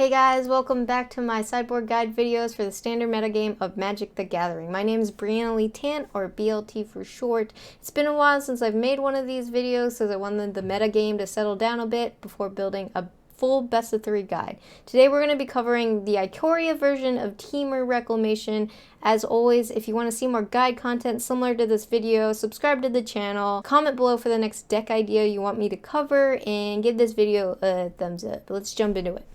Hey guys, welcome back to my sideboard guide videos for the standard metagame of Magic the Gathering. My name is Brianna Lee Tant, or BLT for short. It's been a while since I've made one of these videos, so I wanted the metagame to settle down a bit before building a full best of 3 guide. Today we're going to be covering the Ikoria version of Temur Reclamation. As always, if you want to see more guide content similar to this video, subscribe to the channel, comment below for the next deck idea you want me to cover, and give this video a thumbs up. Let's jump into it.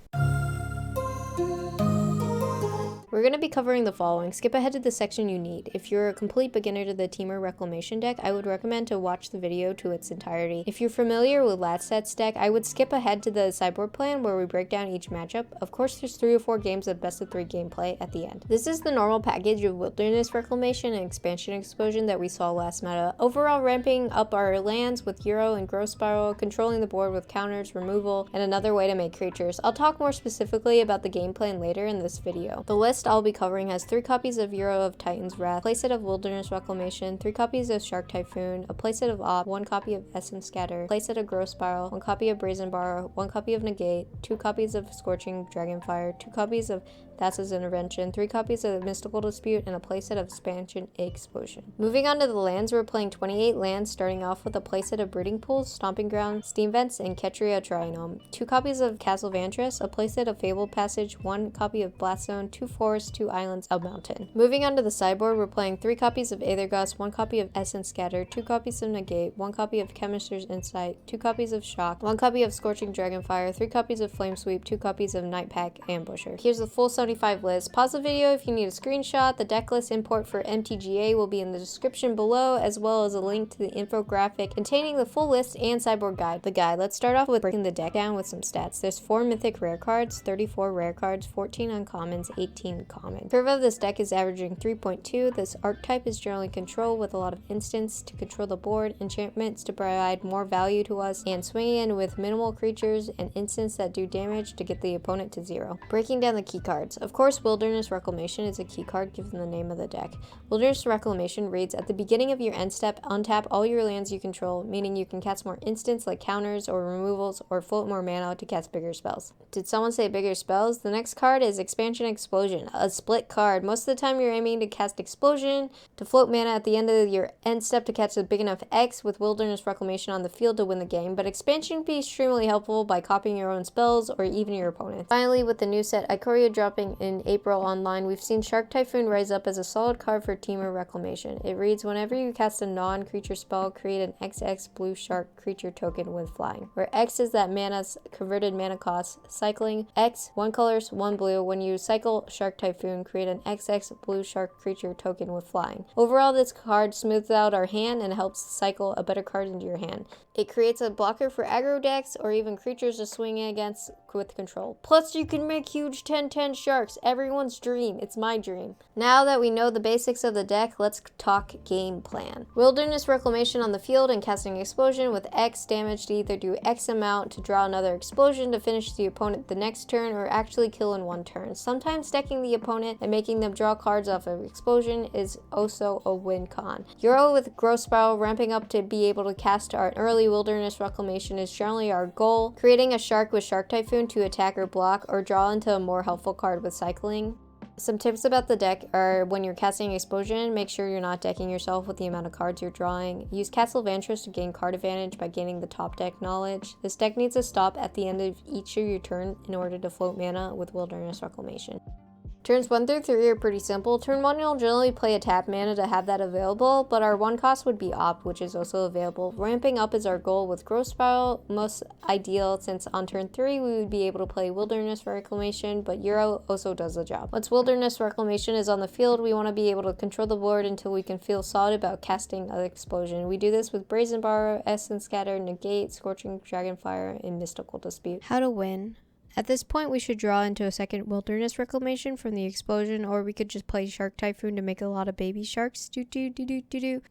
We're going to be covering the following. Skip ahead to the section you need. If you're a complete beginner to the Temur Reclamation deck, I would recommend to watch the video to its entirety. If you're familiar with Latset's deck, I would skip ahead to the sideboard plan where we break down each matchup. Of course, there's 3 or 4 games of best of 3 gameplay at the end. This is the normal package of Wilderness Reclamation and Expansion Explosion that we saw last meta. Overall, ramping up our lands with Euro and Growth Spiral, controlling the board with counters, removal, and another way to make creatures. I'll talk more specifically about the game plan later in this video. The list I'll be covering has 3 copies of Euro of Titan's Wrath, a playset of Wilderness Reclamation, 3 copies of Shark Typhoon, a playset of Op, 1 copy of Essence Scatter, a playset of Growth Spiral, 1 copy of Brazen Bar, 1 copy of Negate, 2 copies of Scorching Dragonfire, 2 copies of Thassa's Intervention, 3 copies of Mystical Dispute, and a playset of Expansion Explosion. Moving on to the lands, we're playing 28 lands, starting off with a playset of Breeding Pools, Stomping Ground, Steam Vents, and Ketria Triome, 2 copies of Castle Vantress, a playset of Fabled Passage, 1 copy of Blast Zone, 2 forests, 2 islands, a mountain. Moving on to the sideboard, we're playing 3 copies of Aethergust, 1 copy of Essence Scatter, 2 copies of Negate, 1 copy of Chemister's Insight, 2 copies of Shock, 1 copy of Scorching Dragonfire, 3 copies of Flame Sweep, 2 copies of Night Pack Ambusher. Here's the full 75 list. Pause the video if you need a screenshot. The deck list import for MTGA will be in the description below, as well as a link to the infographic containing the full list and sideboard guide. Let's start off with breaking the deck down with some stats. There's 4 mythic rare cards, 34 rare cards, 14 uncommons, 18 common. Curve of this deck is averaging 3.2. This archetype is generally control with a lot of instants to control the board, enchantments to provide more value to us, and swinging in with minimal creatures and instants that do damage to get the opponent to 0. Breaking down the key cards. Of course, Wilderness Reclamation is a key card given the name of the deck. Wilderness Reclamation reads, at the beginning of your end step, untap all your lands you control, meaning you can cast more instants like counters or removals, or float more mana to cast bigger spells. Did someone say bigger spells? The next card is Expansion Explosion, a split card. Most of the time you're aiming to cast Explosion to float mana at the end of your end step to catch a big enough X with Wilderness Reclamation on the field to win the game, but Expansion can be extremely helpful by copying your own spells or even your opponent's. Finally, with the new set Ikoria dropping in April online, we've seen Shark Typhoon rise up as a solid card for Temur Reclamation. It reads, whenever you cast a non-creature spell, create an XX blue shark creature token with flying, where X is that mana's converted mana cost. Cycling, X, 1 colors, 1 blue. When you cycle Shark Typhoon, create an XX blue shark creature token with flying. Overall, this card smooths out our hand and helps cycle a better card into your hand. It creates a blocker for aggro decks or even creatures to swing against with control. Plus, you can make huge 10/10 sharks. Everyone's dream. It's my dream. Now that we know the basics of the deck, let's talk game plan. Wilderness Reclamation on the field and casting Explosion with X damage to either do X amount to draw another Explosion to finish the opponent the next turn, or actually kill in 1 turn. Sometimes decking the opponent and making them draw cards off of Explosion is also a win con. Euro with Growth Spiral ramping up to be able to cast our early Wilderness Reclamation is generally our goal. Creating a Shark with Shark Typhoon to attack or block, or draw into a more helpful card with Cycling. Some tips about the deck are, when you're casting Explosion, make sure you're not decking yourself with the amount of cards you're drawing. Use Castle Vantress to gain card advantage by gaining the top deck knowledge. This deck needs to stop at the end of each of your turn in order to float mana with Wilderness Reclamation. Turns 1 through 3 are pretty simple. Turn 1 you'll generally play a tap mana to have that available, but our 1 cost would be Op, which is also available. Ramping up is our goal with Growth Spiral, most ideal since on turn 3 we would be able to play Wilderness Reclamation, but Euro also does the job. Once Wilderness Reclamation is on the field, we want to be able to control the board until we can feel solid about casting an Explosion. We do this with Brazen Bar, Essence Scatter, Negate, Scorching Dragonfire, and Mystical Dispute. How to win. At this point, we should draw into a second Wilderness Reclamation from the Explosion, or we could just play Shark Typhoon to make a lot of baby sharks to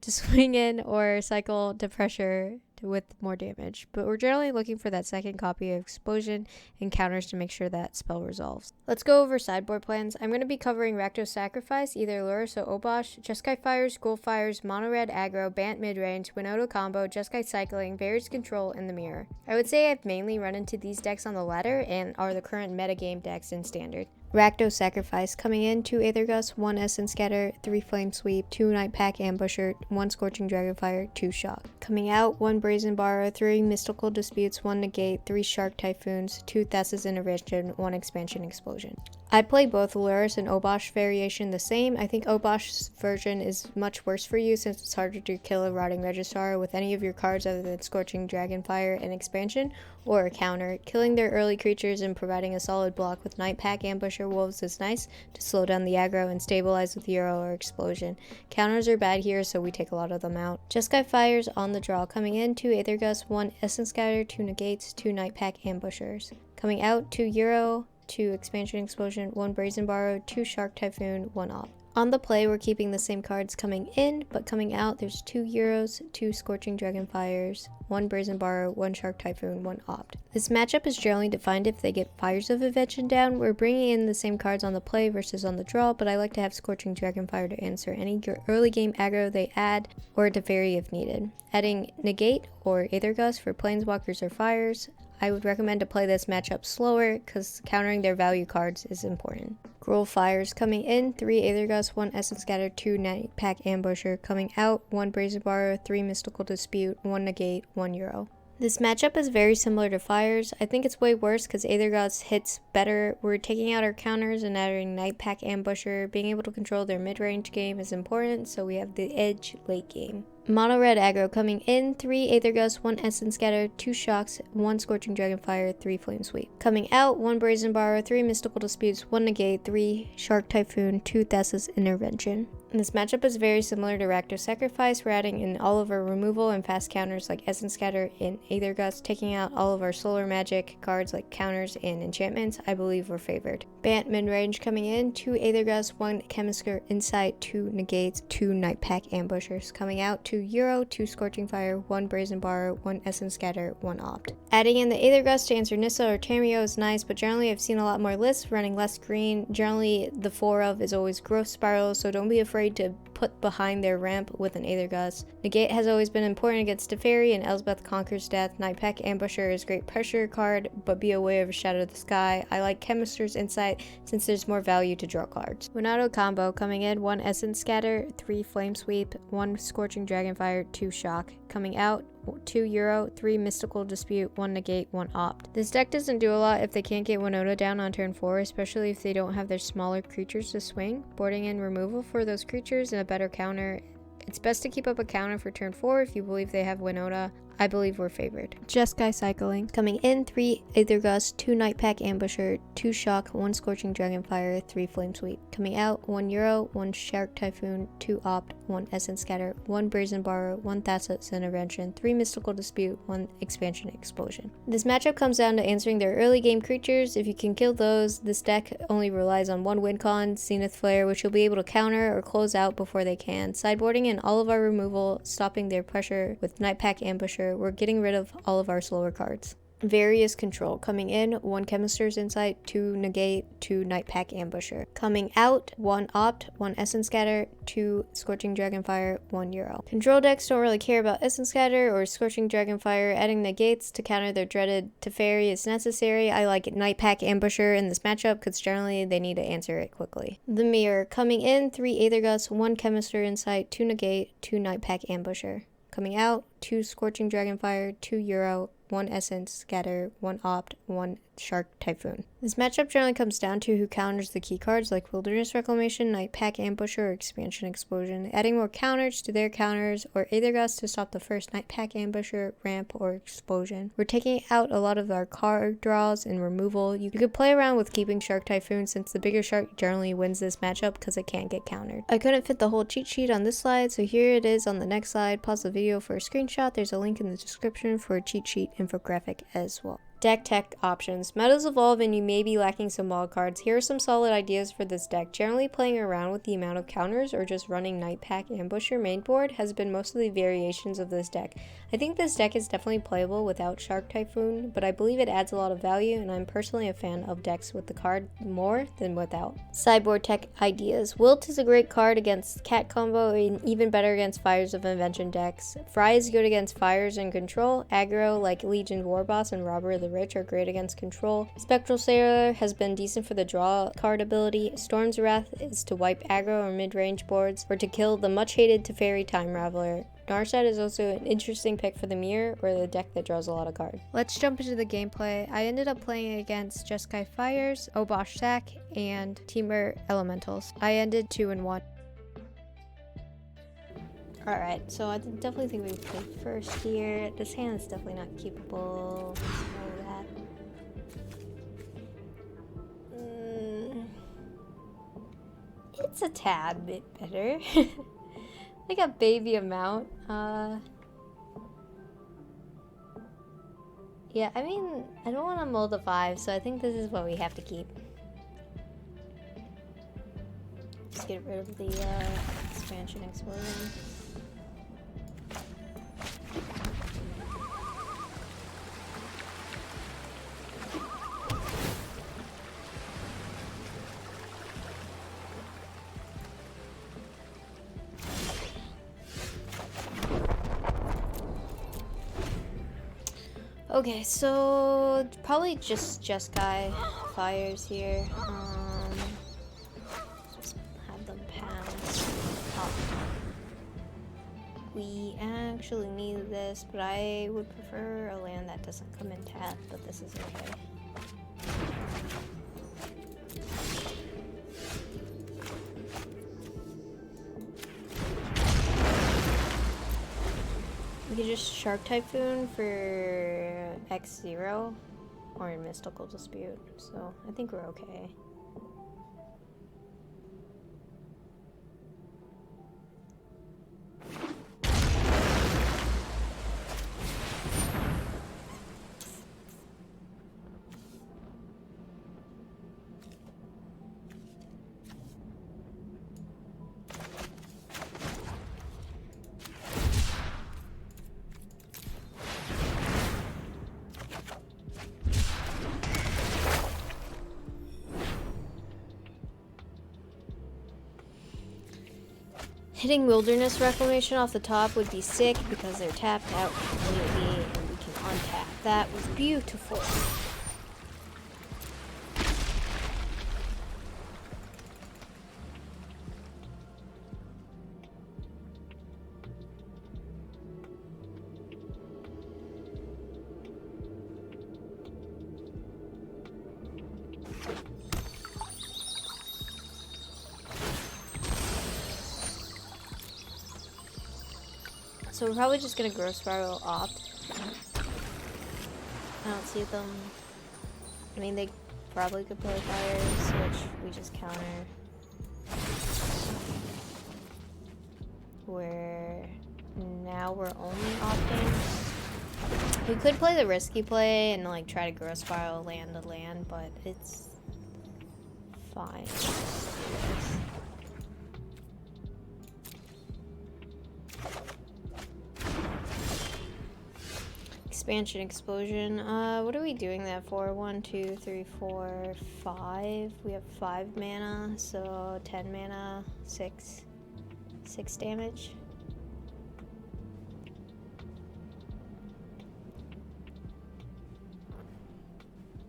swing in, or cycle to pressure with more damage, but we're generally looking for that second copy of Explosion and counters to make sure that spell resolves. Let's go over sideboard plans. I'm going to be covering Rakdos Sacrifice, either Lurrus or Obosh, Jeskai Fires, Gruul Fires, Mono Red Aggro, Bant Midrange, Winota Combo, Jeskai Cycling, Various Control, and the Mirror. I would say I've mainly run into these decks on the ladder and are the current metagame decks in Standard. Rakdos Sacrifice coming in: 2 Aether Gust, 1 Essence Scatter, 3 Flame Sweep, 2 Night Pack Ambusher, 1 Scorching Dragonfire, 2 Shock. Coming out: 1 Brazen Borrow, 3 Mystical Disputes, 1 Negate, 3 Shark Typhoons, 2 Thassa's Intervention, 1 Expansion Explosion. I play both Lurrus and Obosh variation the same. I think Obosh's version is much worse for you since it's harder to kill a Rotting Registrar with any of your cards other than Scorching Dragonfire and Expansion, or a counter. Killing their early creatures and providing a solid block with Night Pack Ambusher Wolves is nice to slow down the aggro and stabilize with Euro or Explosion. Counters are bad here, so we take a lot of them out. Jeskai Fires on the draw. Coming in: 2 Aether Gust, 1 Essence Scatter, 2 Negates, 2 Night Pack Ambushers. Coming out: 2 Euro, 2 Expansion Explosion, 1 Brazen Borrow, 2 Shark Typhoon, 1 Op. On the play, we're keeping the same cards coming in, but coming out, there's 2 Euros, 2 Scorching Dragonfires, 1 Brazen Borrow, 1 Shark Typhoon, 1 Opt. This matchup is generally defined if they get Fires of Invention down. We're bringing in the same cards on the play versus on the draw, but I like to have Scorching Dragonfire to answer any early game aggro they add, or Teferi if needed. Adding Negate or Aether Gust for Planeswalkers or Fires. I would recommend to play this matchup slower because countering their value cards is important. Gruul Fires coming in: 3 Aether Gust, 1 Essence Scatter, 2 Night Pack Ambusher. Coming out: 1 Brazen Borrow, 3 Mystical Dispute, 1 Negate, 1 Euro. This matchup is very similar to Fires. I think it's way worse because Aether Gust hits better. We're taking out our counters and adding Night Pack Ambusher. Being able to control their mid-range game is important, so we have the edge late game. Mono Red Aggro coming in: 3 Aether Gust, 1 Essence Scatter, 2 Shocks, 1 Scorching Dragonfire, 3 Flame Sweep. Coming out: 1 Brazen Borrow, 3 Mystical Disputes, 1 Negate, 3 Shark Typhoon, 2 Thassa's Intervention. And this matchup is very similar to Rakdos Sacrifice. We're adding in all of our removal and fast counters like Essence Scatter and Aether Gust, taking out all of our solar magic cards like counters and enchantments. I believe we're favored. Bant Midrange coming in: 2 Aether Gust, 1 Chemisker Insight, 2 Negates, 2 Night Pack Ambushers. Coming out: 2 Euro, 2 Scorching Fire, 1 Brazen Borrow, 1 Essence Scatter, 1 Opt. Adding in the Aether Gust to answer Nissa or Tameo is nice, but generally I've seen a lot more lists running less green. Generally the 4 of is always Growth Spiral, so don't be afraid to put behind their ramp with an Aether Gust. Negate has always been important against Teferi, and Elsbeth Conquers Death. Night Pack Ambusher is a great pressure card, but be aware of Shadow of the Sky. I like Chemister's Insight since there's more value to draw cards. Winota Combo coming in: 1 Essence Scatter, 3 Flame Sweep, 1 Scorching Dragonfire, 2 Shock. Coming out: 2 Euro, 3 Mystical Dispute, 1 Negate, 1 Opt. This deck doesn't do a lot if they can't get Winota down on turn 4, especially if they don't have their smaller creatures to swing. Boarding in removal for those creatures and a better counter. It's best to keep up a counter for turn 4 if you believe they have Winota. I believe we're favored. Jeskai Cycling coming in: 3 Aether Gust, 2 Night Pack Ambusher, 2 Shock, 1 Scorching Dragonfire, 3 Flame Sweep. Coming out: 1 Euro, 1 Shark Typhoon, 2 Opt, 1 Essence Scatter, 1 Brazen Borrow, 1 Thassa's Intervention, 3 Mystical Dispute, 1 Expansion Explosion. This matchup comes down to answering their early game creatures. If you can kill those, this deck only relies on 1 win con, Zenith Flare, which you'll be able to counter or close out before they can. Sideboarding in all of our removal, stopping their pressure with Night Pack Ambusher. We're getting rid of all of our slower cards. Various Control coming in: 1 Chemister's Insight, 2 Negate, 2 Night Pack Ambusher. Coming out: 1 Opt, 1 Essence Scatter, 2 Scorching Dragonfire, 1 Euro. Control decks don't really care about Essence Scatter or Scorching Dragonfire. Adding Negates to counter their dreaded Teferi is necessary. I like Night Pack Ambusher in this matchup because generally they need to answer it quickly. The Mirror coming in: 3 Aether Gust, 1 Chemister Insight, 2 Negate, 2 Night Pack Ambusher. Coming out: 2 Scorching Dragonfire, 2 Euro, 1 Essence Scatter, 1 Opt, 1 Shark Typhoon. This matchup generally comes down to who counters the key cards like Wilderness Reclamation, Night Pack Ambusher, or Expansion Explosion. Adding more counters to their counters, or Aether Gust to stop the first Night Pack Ambusher, Ramp, or Explosion. We're taking out a lot of our card draws and removal. You could play around with keeping Shark Typhoon since the bigger shark generally wins this matchup because it can't get countered. I couldn't fit the whole cheat sheet on this slide, so here it is on the next slide. Pause the video for a screenshot. There's a link in the description for a cheat sheet infographic as well. Deck tech options. Metas evolve and you may be lacking some wild cards. Here are some solid ideas for this deck. Generally playing around with the amount of counters or just running Night Pack Ambusher main board has been most of the variations of this deck. I think this deck is definitely playable without Shark Typhoon, but I believe it adds a lot of value and I'm personally a fan of decks with the card more than without. Sideboard tech ideas. Wilt is a great card against Cat combo and even better against Fires of Invention decks. Fry is good against Fires and Control. Aggro like Legion Warboss and Robber of the Rich are great against Control. Spectral Sailor has been decent for the draw card ability. Storm's Wrath is to wipe aggro or mid-range boards or to kill the much hated Teferi Time Raveler. Narset is also an interesting pick for the mirror or the deck that draws a lot of cards. Let's jump into the gameplay. I ended up playing against Jeskai Fires, Obosh Sack, and Temur Elementals. I ended 2-1. Alright, so I definitely think we play first here. This hand is definitely not keepable. It's a tad bit better. Like a baby amount. Yeah, I mean, I don't want to mold a 5, so I think this is what we have to keep. Just get rid of the expansion explosion. Okay, so probably just Jeskai Fires here. Just have them pass. Oh. We actually need this, but I would prefer a land that doesn't come in tap, but this is okay. We could just Shark Typhoon for X0 or in Mystical Dispute, so I think we're okay. Hitting Wilderness Reclamation off the top would be sick because they're tapped out completely and we can untap. That was beautiful. So we're probably just gonna Growth Spiral Opt. I don't see them. I mean, they probably could play Fires, which we just counter. Where now we're only opting. We could play the risky play and like try to Growth Spiral land to land, but it's fine. Expansion Explosion. What are we doing that for? 1, 2, 3, 4, 5. We have 5 mana, so 10 mana, 6 damage.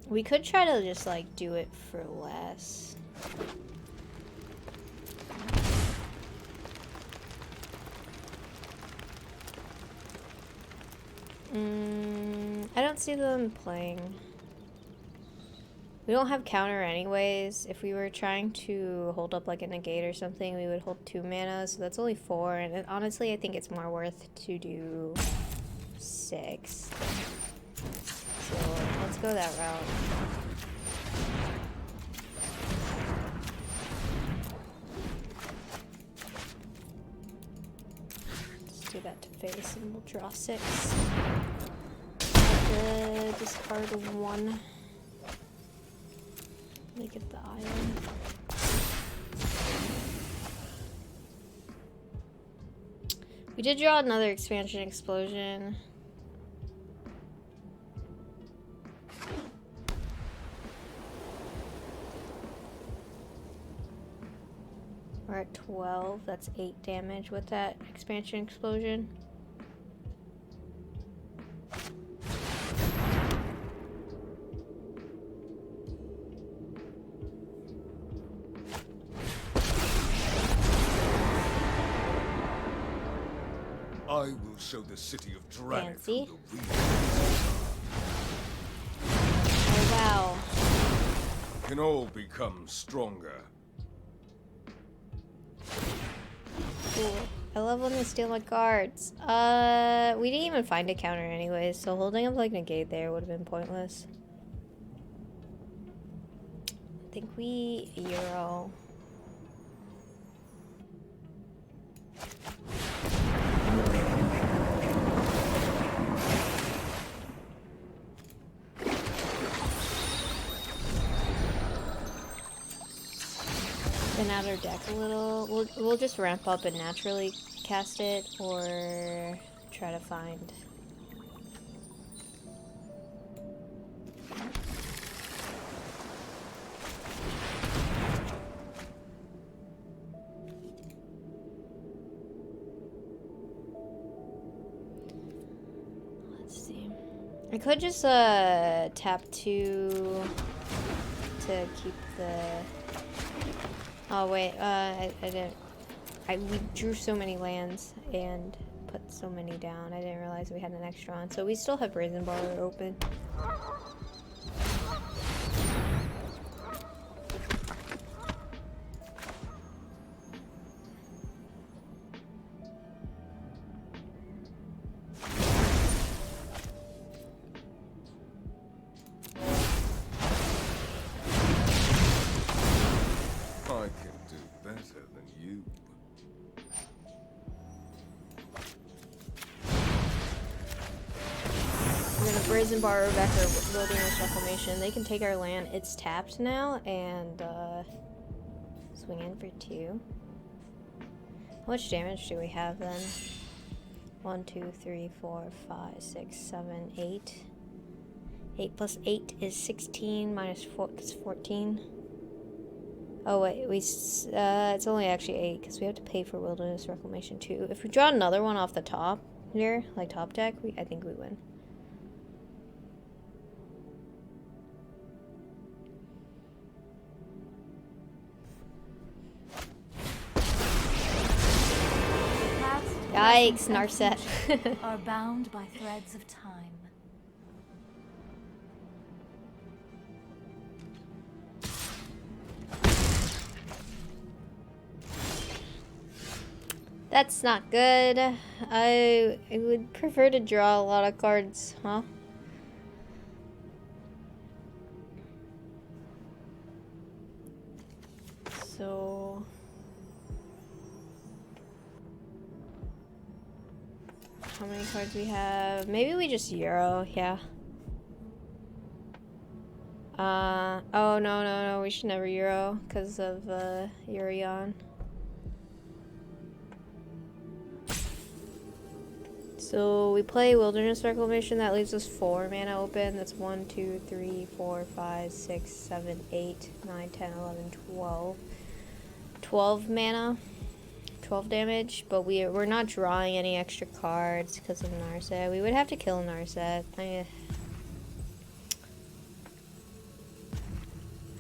We could try to just like do it for less. I don't see them playing. We don't have counter anyways. If we were trying to hold up like a negate or something, we would hold 2 mana, so that's only 4. And honestly, I think it's more worth to do 6. So let's go that route. Let's do that to face and we'll draw 6. After discard 1. Make it the island. We did draw another expansion explosion. We're at 12. That's 8 damage with that expansion explosion. I will show the city of Dragon. Fancy. Oh wow. Can all become stronger. Cool. I love when they steal my cards. We didn't even find a counter anyways, so holding up like negate there would have been pointless. I think we Euro. Then out our deck a little. We'll just ramp up and naturally cast it, or try to find. Let's see. I could just tap 2 to keep the. Oh wait, I didn't. We drew so many lands and put so many down. I didn't realize we had an extra on. So we still have Brazen Bar open. Brazen Bar or Wilderness Reclamation. They can take our land. It's tapped now, and swing in for 2. How much damage do we have then? 1, 2, 3, 4, 5, 6, 7, 8. 8 plus 8 is 16. Minus 4 is 14. Oh wait, it's only actually 8 because we have to pay for Wilderness Reclamation too. If we draw another one off the top here, like top deck, I think we win. Yikes, Narset. Are bound by threads of time. That's not good. I would prefer to draw a lot of cards, huh? So how many cards we have? Maybe we just Euro, yeah. Oh no, we should never Euro because of Urion. So we play Wilderness Reclamation, that leaves us 4 mana open. That's 1, 2, 3, 4, 5, 6, 7, 8, 9, 10, 11, 12. 12 mana. 12 damage, but we're not drawing any extra cards because of Narset. We would have to kill Narset.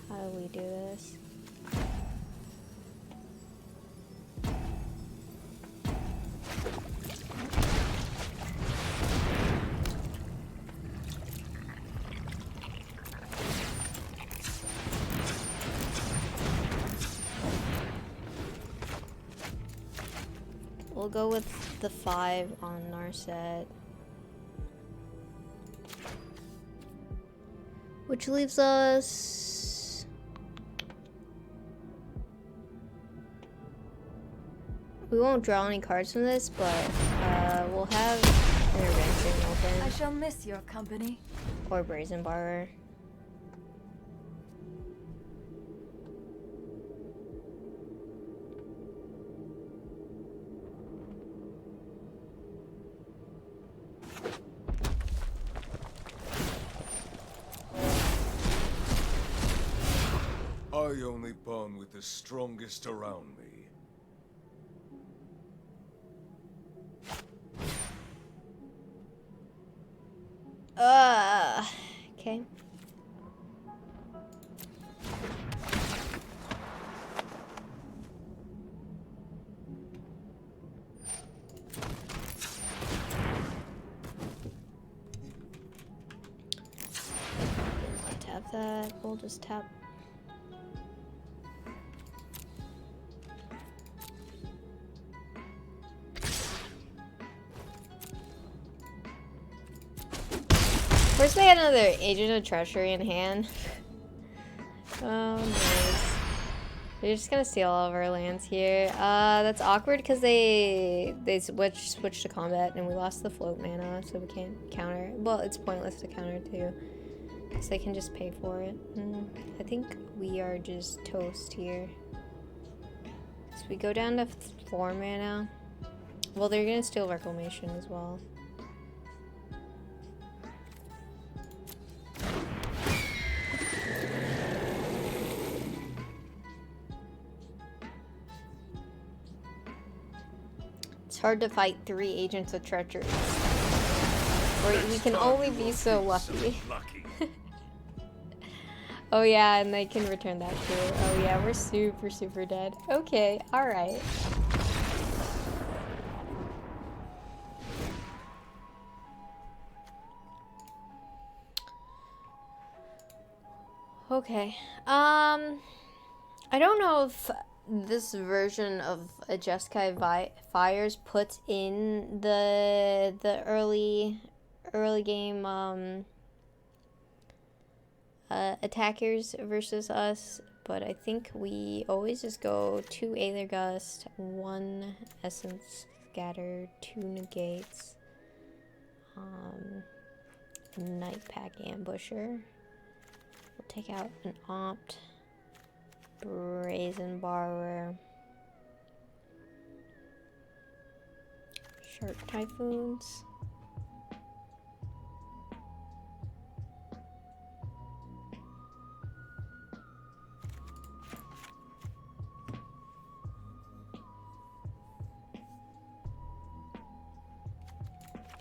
How do we do this? We'll go with the 5 on Narset. Which leaves us... We won't draw any cards from this, but we'll have Intervention I open. shall miss your company. Or Brazen Borrower. I only bond with the strongest around me. Okay. Tap that. We'll just tap. Of course, they had another Agent of Treachery in hand. Oh, nice. They're just gonna steal all of our lands here. That's awkward because they switched to combat and we lost the float mana, so we can't counter. Well, it's pointless to counter too, because they can just pay for it. I think we are just toast here. So we go down to 4 mana. Well, they're gonna steal Reclamation as well. It's hard to fight 3 Agents of Treachery. We can only be so lucky. Oh yeah, and they can return that too. Oh yeah, we're super dead. Okay, alright. Okay. I don't know if this version of a Jeskai Fires puts in the early game attackers versus us, but I think we always just go 2 Aether Gust, 1 Essence Scatter, 2 Negates, Night Pack Ambusher. We'll take out an Opt, Brazen Borrower, Shark Typhoons.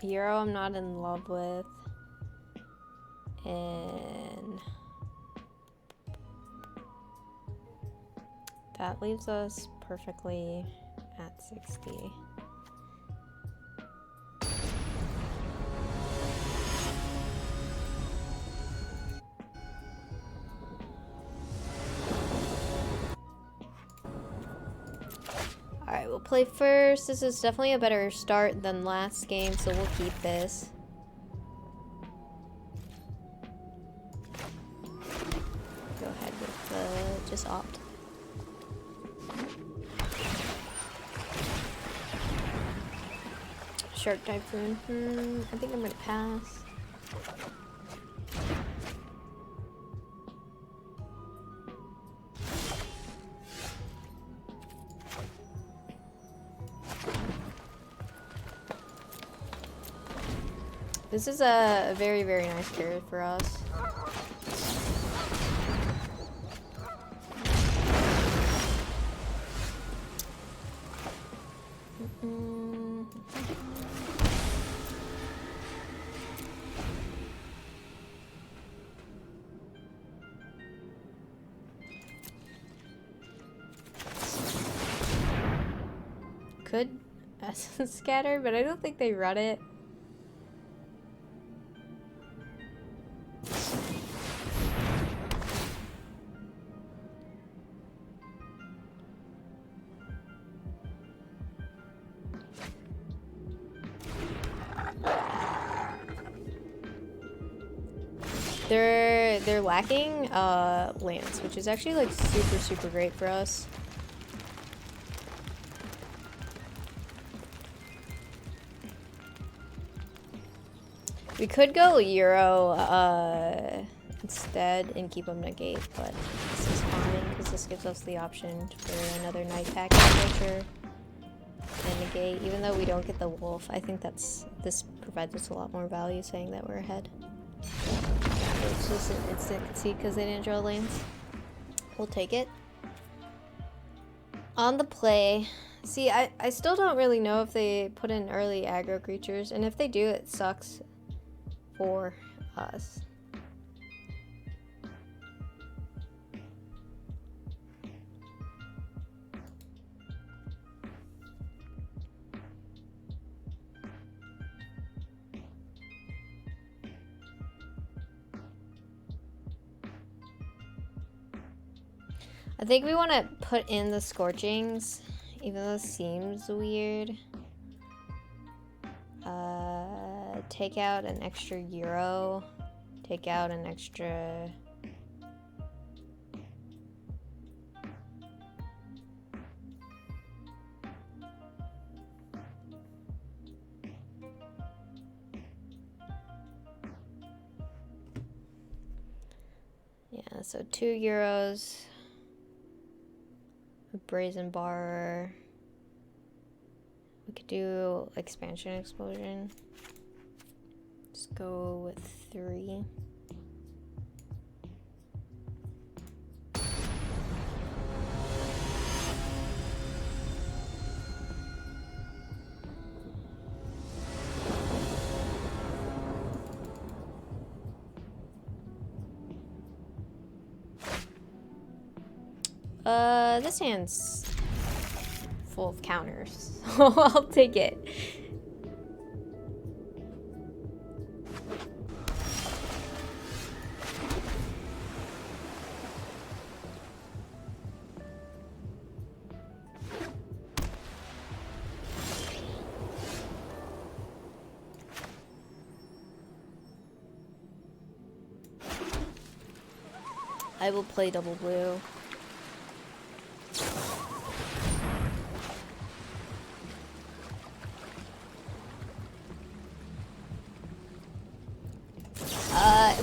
Euro I'm not in love with. And that leaves us perfectly at 60. Alright, we'll play first. This is definitely a better start than last game, so we'll keep this. Go ahead with the just Opt. Shark Typhoon. I think I'm gonna pass. This is a very nice carry for us. Could Essence Scatter, but I don't think they run it. They're lacking Lance, which is actually like super great for us. We could go Euro instead and keep them negate, but this is fine because this gives us the option for another night pack signature and negate. Even though we don't get the wolf, I think this provides us a lot more value saying that we're ahead. It's just an instant concede because they didn't draw lanes. We'll take it. On the play, see, I still don't really know if they put in early aggro creatures, and if they do, it sucks for us. I think we want to put in the Scorchings, even though it seems weird. Take out an extra Euro. Take out an extra... Yeah, so 2 Euros. Brazen Bar. We could do Expansion Explosion. Just go with 3. This hand's full of counters, so I'll take it. I will play double blue.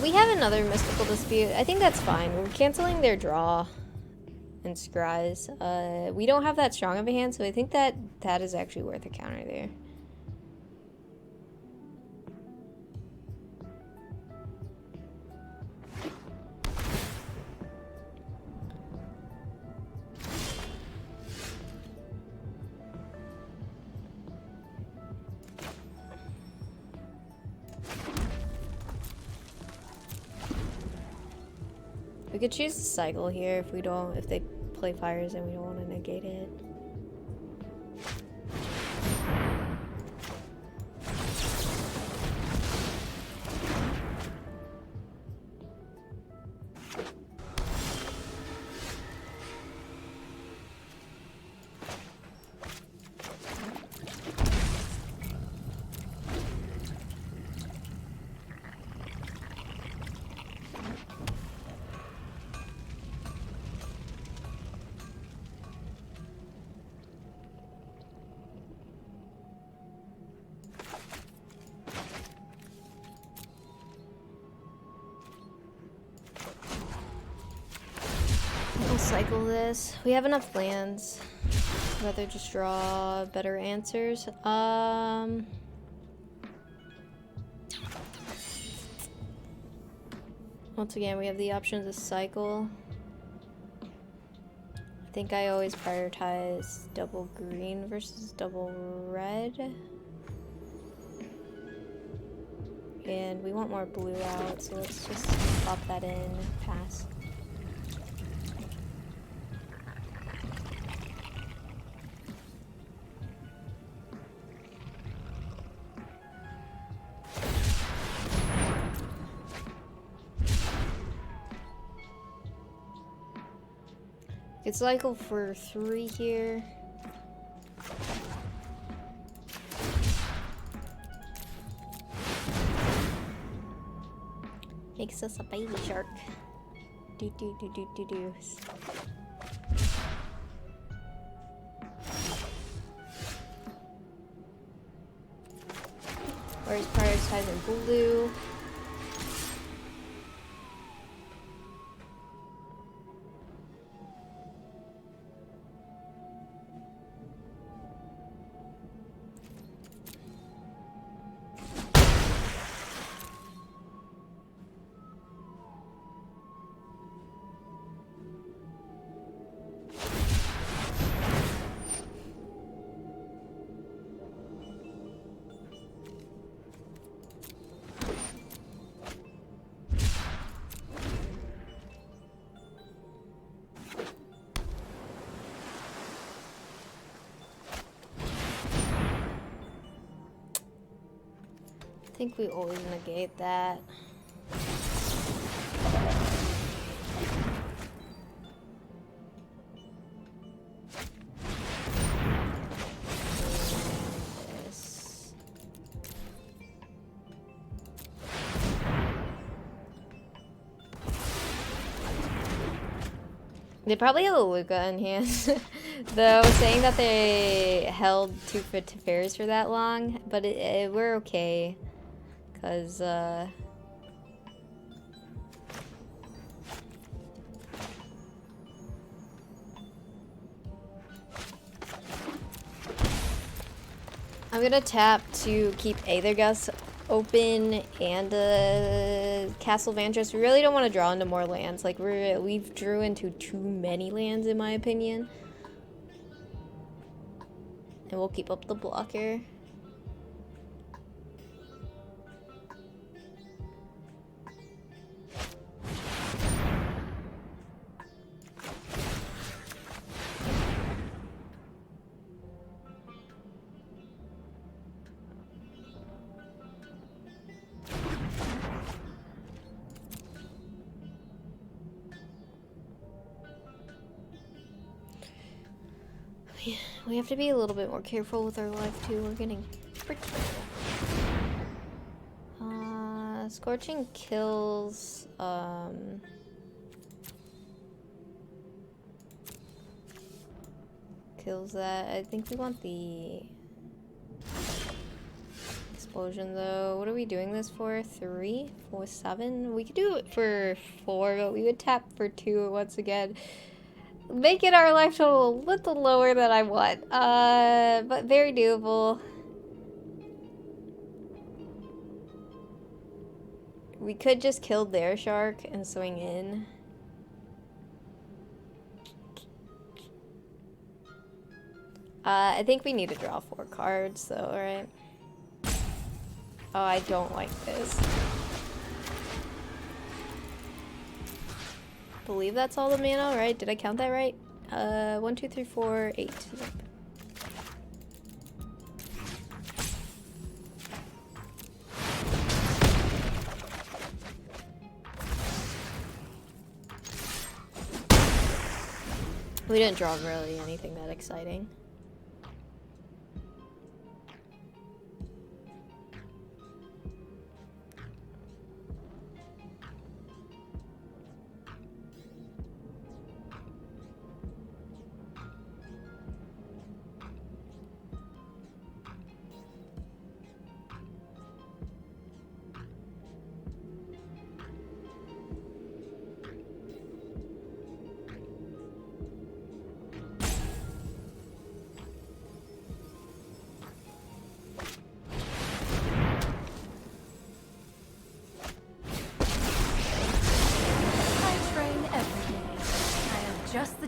We have another Mystical Dispute. I think that's fine. We're canceling their draw and scries. We don't have that strong of a hand, so I think that is actually worth a counter there. We could choose the cycle here if they play fires and we don't want to negate it. Cycle this. We have enough lands. I'd rather just draw better answers. Once again, we have the option to cycle. I think I always prioritize double green versus double red. And we want more blue out, so let's just pop that in, pass. It's cycle for 3 here. Makes us a baby shark. Do do do do do do. Forest prioritizing blue. I think we always negate that. They probably have a Luca in hand. Though, saying that they held two Teferis for that long, but we're okay. Because, I'm gonna tap to keep Aethergust open and Castle Vantress. We really don't want to draw into more lands. Like, we've drew into too many lands, in my opinion. And we'll keep up the blocker. We have to be a little bit more careful with our life too. We're getting pretty Scorching kills kills that. I think we want the explosion though. What are we doing this for? 3, 4, 7? We could do it for 4, but we would tap for 2 once again. Making our life total a little lower than I want. But very doable. We could just kill their shark and swing in. I think we need to draw 4 cards though, right? Oh, I don't like this. Believe that's all the mana, right? Did I count that right? 1, 2, 3, 4, 8. Yep. We didn't draw really anything that exciting.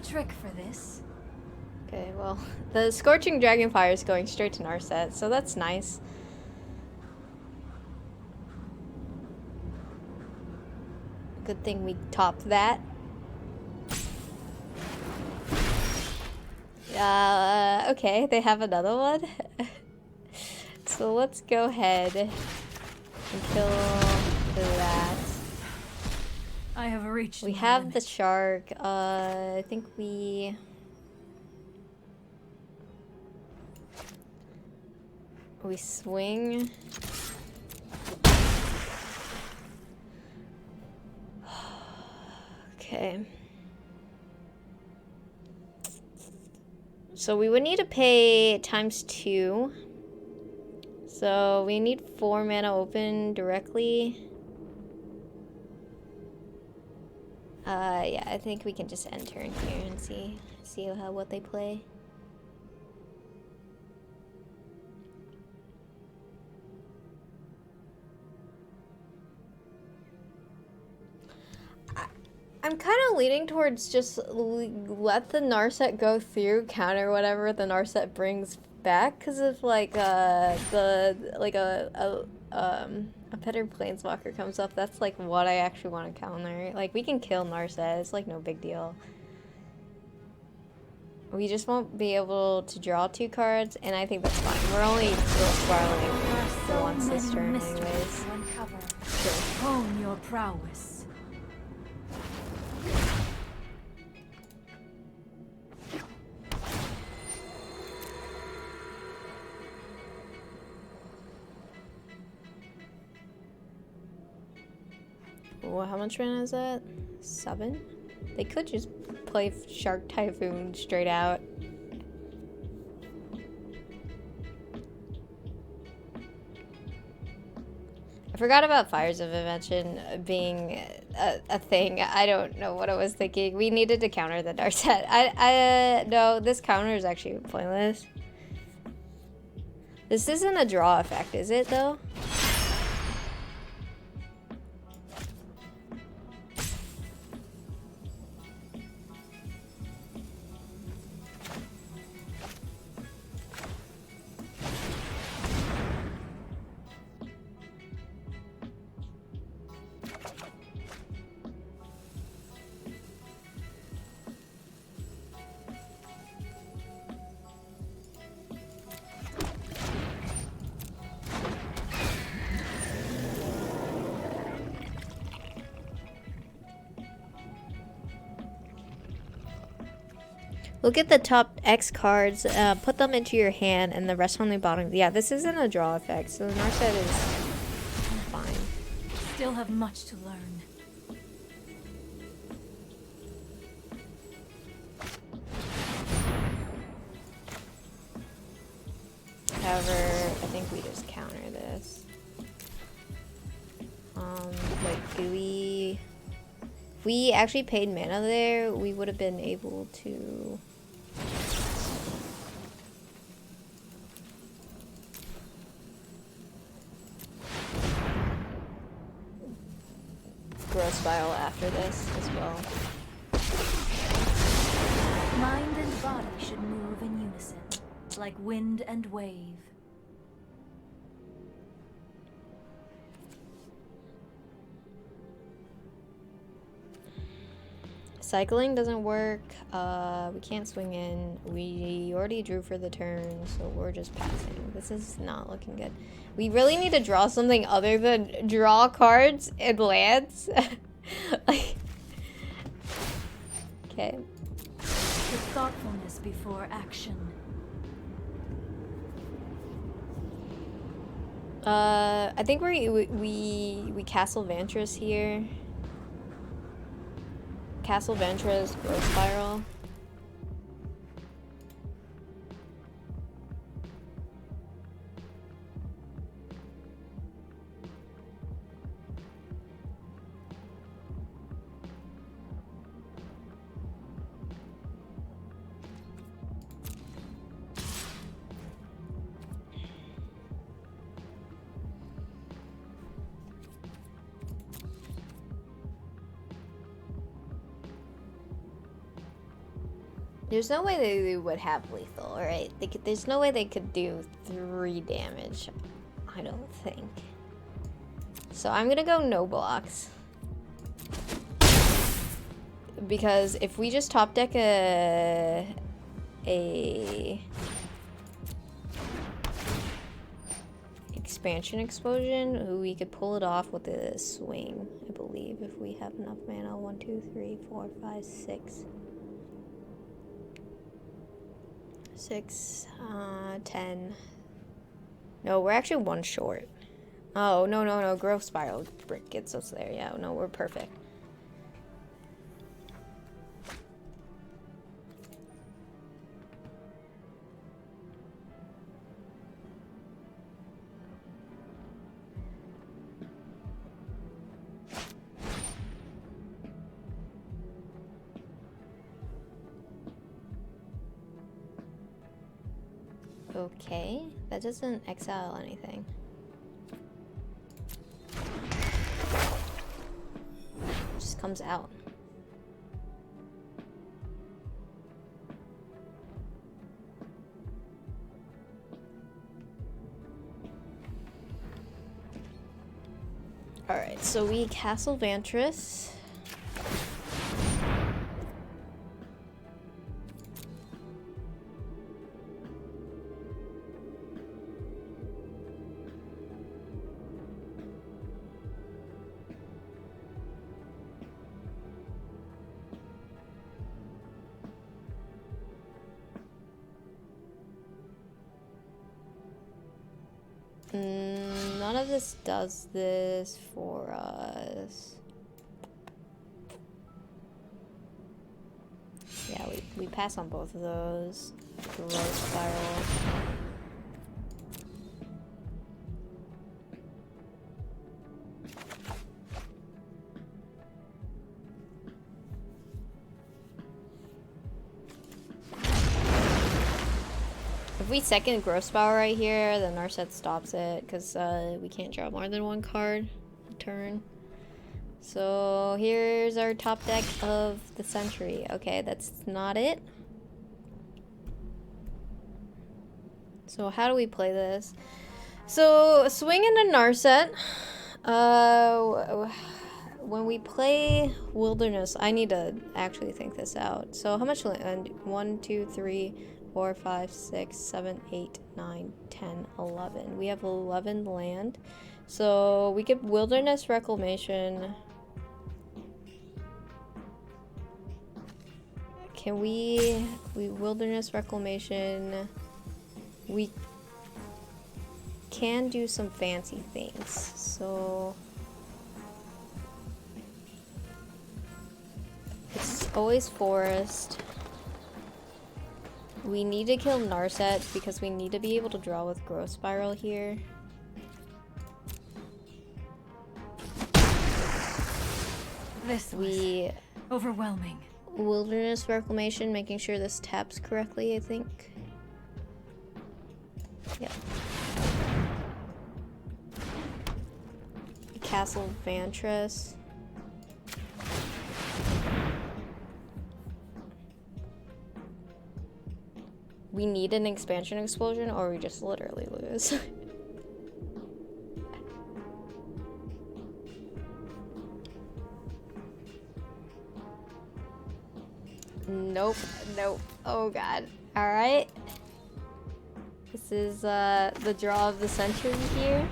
Trick for this. Okay, well, the Scorching Dragonfire is going straight to Narset, so that's nice. Good thing we topped that. Okay, they have another one. So let's go ahead and kill that. I have reached. We have the shark. I think we swing. Okay. So we would need to pay ×2. So we need 4 mana open directly. Yeah, I think we can just end turn here and see what they play. I'm kind of leaning towards just let the Narset go through, counter whatever the Narset brings back, because if like a better Planeswalker comes up, that's like what I actually want to counter. Like we can kill Narset, it's like no big deal. We just won't be able to draw 2 cards, and I think that's fine. We're only spiraling the once this turn anyways. Sure. Hone your prowess. Well, how much mana is that? 7? They could just play Shark Typhoon straight out. I forgot about Fires of Invention being a thing. I don't know what I was thinking. We needed to counter the Narset. No, this counter is actually pointless. This isn't a draw effect, is it, though? Look at the top X cards, put them into your hand, and the rest on the bottom. Yeah, this isn't a draw effect, so the Narset is fine. Still have much to learn. However, I think we just counter this. Like, do we... If we actually paid mana there, we would have been able to... Grow Spiral after this as well. Mind and body should move in unison, like wind and wave. Cycling doesn't work. We can't swing in. We already drew for the turn, so we're just passing. This is not looking good. We really need to draw something other than draw cards and lands. Like, okay. With thoughtfulness before action. I think we Castle Vantress here. Castle Vantress, Growth Spiral. There's no way they would have lethal, right? There's no way they could do 3 damage. I don't think. So I'm gonna go no blocks. Because if we just top deck a expansion explosion, we could pull it off with a swing, I believe, if we have enough mana. 1, 2, 3, 4, 5, 6. 6, 10. No, we're actually 1 short. Oh, no. Growth Spiral brick gets us there. Yeah, no, we're perfect. Okay, that doesn't exile anything. It just comes out. Alright, so we Castle Vantress. None of this does this for us. Yeah, we pass on both of those. Growth spiral. If we second Growth Spiral right here, then our set stops it, because we can't draw more than one card a turn. So here's our top deck of the century. Okay, that's not it. So how do we play this? So swing into Narset. When we play Wilderness, I need to actually think this out. So how much land? 1, 2, 3, 4, 5, 6, 7, 8, 9, 10, 11. We have 11 land. So we get Wilderness Reclamation. Can we Wilderness Reclamation. We can do some fancy things. So it's always forest. We need to kill Narset because we need to be able to draw with Growth Spiral here. This was overwhelming. Wilderness Reclamation, making sure this taps correctly, I think. Yep. Castle Vantress. We need an expansion explosion or we just literally lose. Nope, nope. Oh god. Alright. This is the draw of the century here.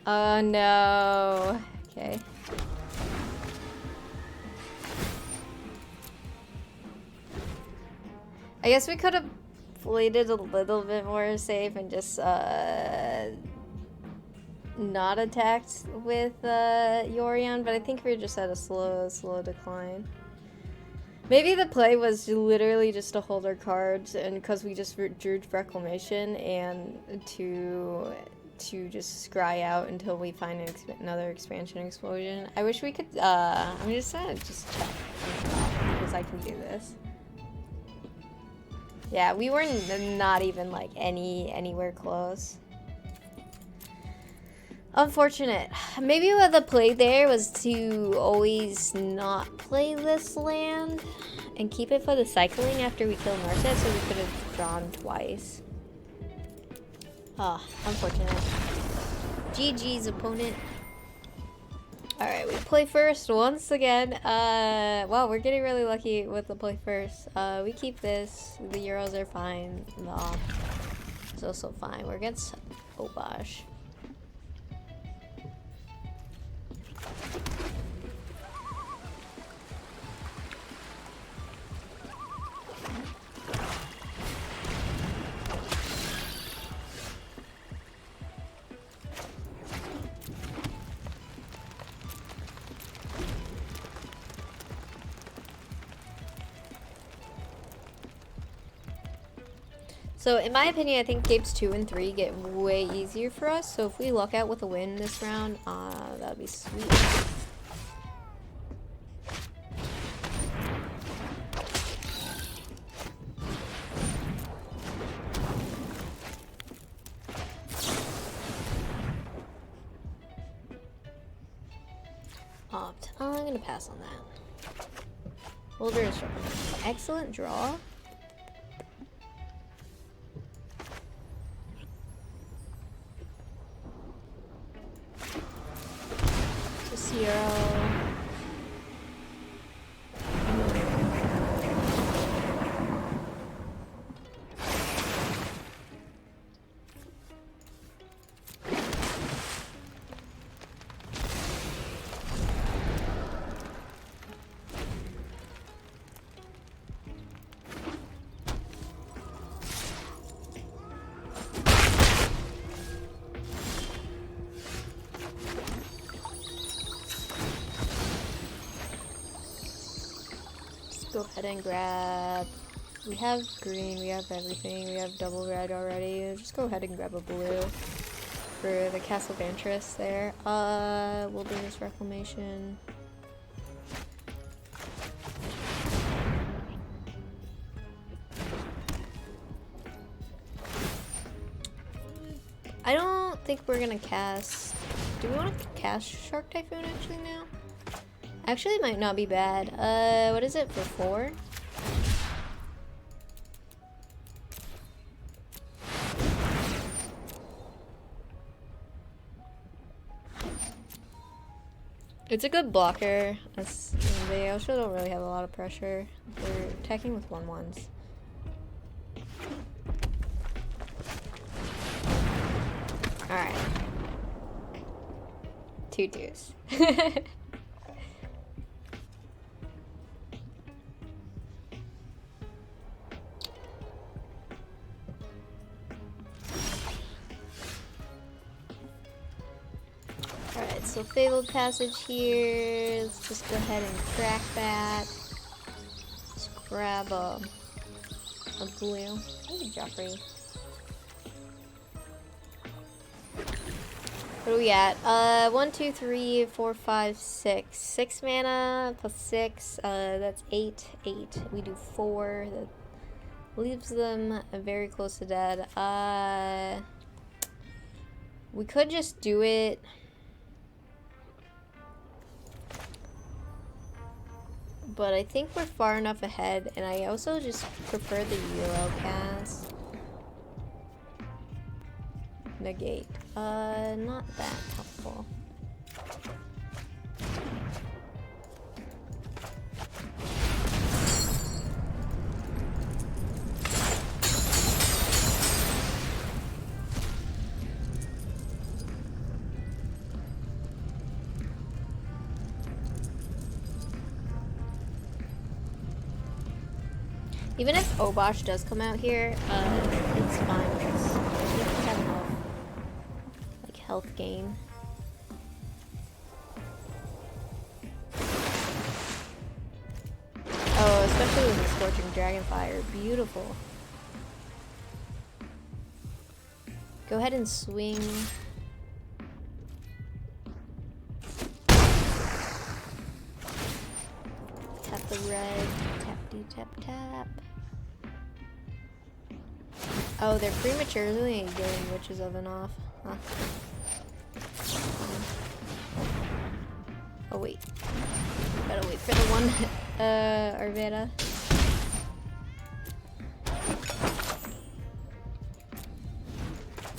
Oh no. Okay. I guess we could have played it a little bit more safe and just not attacked with Yorion, but I think we're just at a slow decline. Maybe the play was literally just to hold our cards, and because we just drew Reclamation, and to just scry out until we find another expansion explosion. I wish we could. I'm just gonna just check because I can do this. Yeah, we were not even like anywhere close. Unfortunate. Maybe what the play there was to always not play this land and keep it for the cycling after we kill Narset, so we could have drawn twice. Ah, unfortunate. GG's opponent. Alright, we play first once again. Wow, we're getting really lucky with the play first. We keep this. The Euros are fine. No, it's also fine. We're against Obosh. So in my opinion, I think games 2 and 3 get way easier for us. So if we luck out with a win this round, that'd be sweet. mobbed. I'm gonna pass on that. Wilderness Reclamation. Excellent draw. Zero. Go ahead and grab. We have green, we have everything, we have double red already. Just go ahead and grab a blue for the Castle Vantress there. Wilderness Reclamation. I don't think we're gonna cast. Do we want to cast Shark Typhoon actually now? Actually, it might not be bad. What is it for 4? It's a good blocker. They also don't really have a lot of pressure. They're attacking with 1/1s. Alright. 2/2s. Alright, so Fabled Passage here. Let's just go ahead and crack that. Let's grab a blue. Hey, Joffrey. What are we at? 1, 2, 3, 4, 5, 6. 6 mana plus 6. That's 8. 8. We do 4. That leaves them very close to dead. We could just do it. But I think we're far enough ahead, and I also just prefer the Euro cast. Negate. Not that helpful. Even if Obosh does come out here, it's fine. Because we have enough, like, health gain. Oh, especially with the Scorching Dragonfire. Beautiful. Go ahead and swing. Tap the red. Tap tap. Oh, they're prematurely getting Witch's Oven off. Huh. Oh wait. Gotta wait for the one Arvada.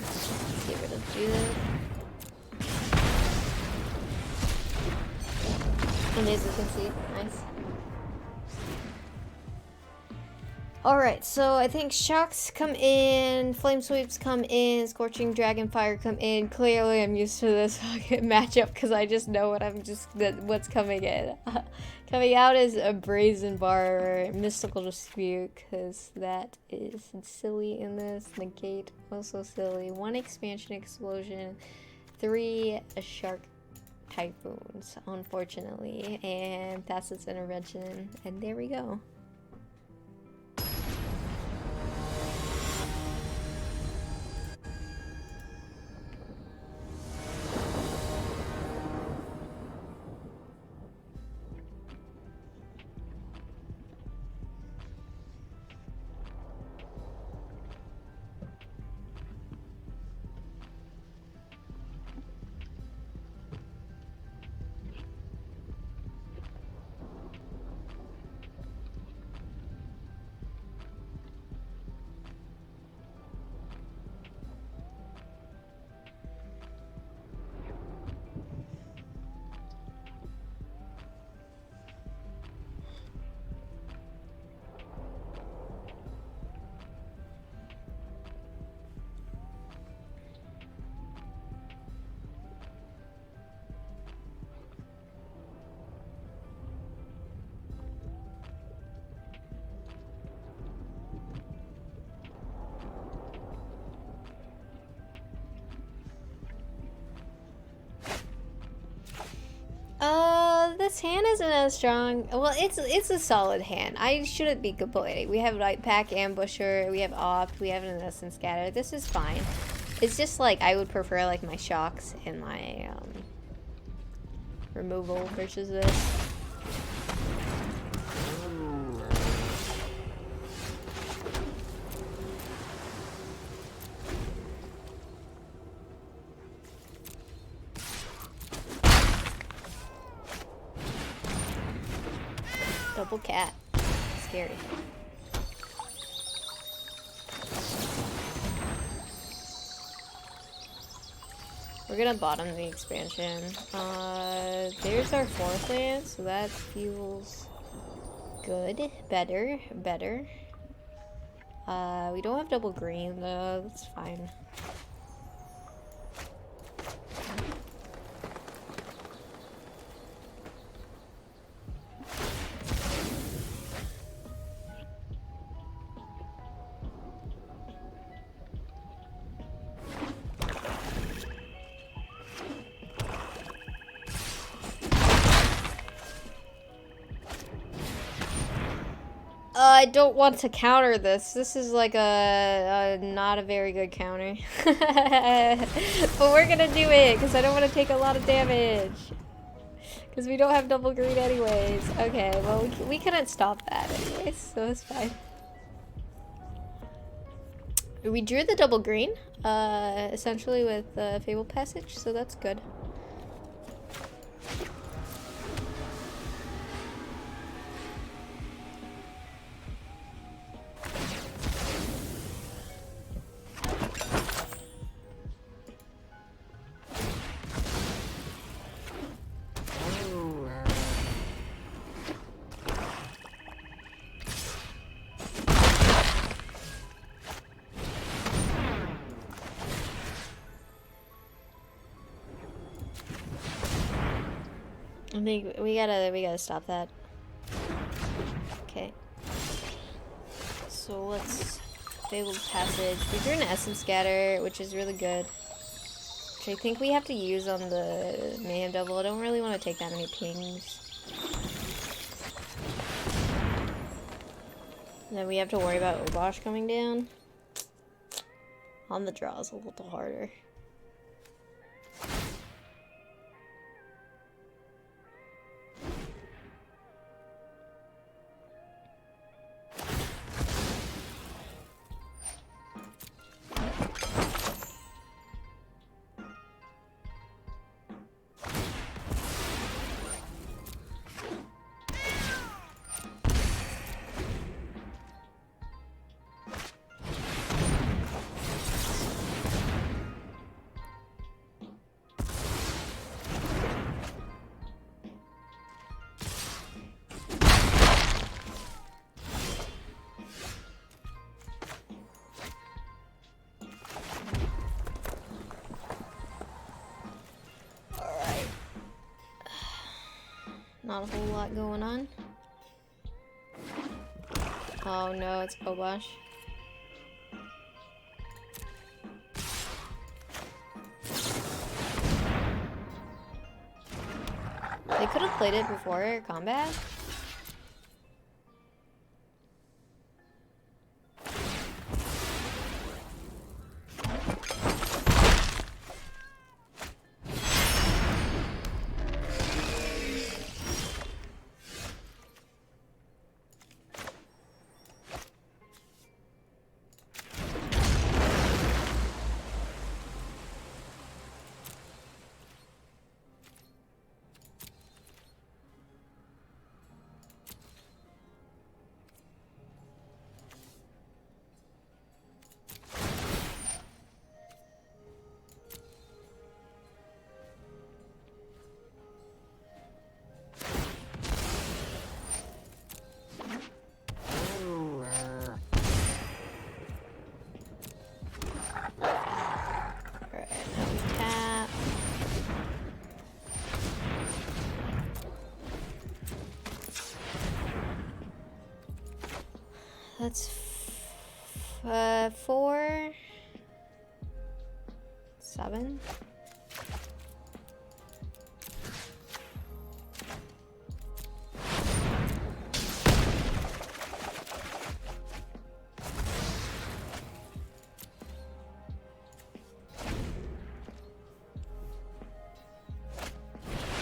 Let's get rid of Judith. And as you can see, nice. Alright, so I think Shocks come in, Flame Sweeps come in, Scorching Dragonfire come in. Clearly I'm used to this matchup because I just know what's coming in. Coming out is a Brazen Bar, Mystical Dispute, because that is silly in this. Negate, also silly. 1 Expansion Explosion, 3 Shark Typhoons, unfortunately, and Thassa's Intervention, and there we go. this hand isn't as strong. Well, it's a solid hand. I shouldn't be complaining. We have Light Pack, Ambusher, we have Opt, we have an Essence Scatter. This is fine. It's just like I would prefer like my shocks and my removal versus this. Double cat. Scary. We're gonna bottom the expansion. There's our 4th land, so that feels good. Better. We don't have double green though, that's fine. I don't want to counter this. This is like a not a very good counter. But we're gonna do it, because I don't want to take a lot of damage. Because we don't have double green anyways. Okay, well, we couldn't stop that anyways, so it's fine. We drew the double green, essentially with Fabled Passage, so that's good. I think we gotta stop that. Okay. So let's Fabled Passage. We drew an Essence Scatter, which is really good. Which I think we have to use on the Mayhem Devil. I don't really want to take that many pings. And then we have to worry about Obosh coming down. On the draw is a little harder. Not a whole lot going on. Oh no, it's Obosh. They could have played it before combat. That's 4, 7.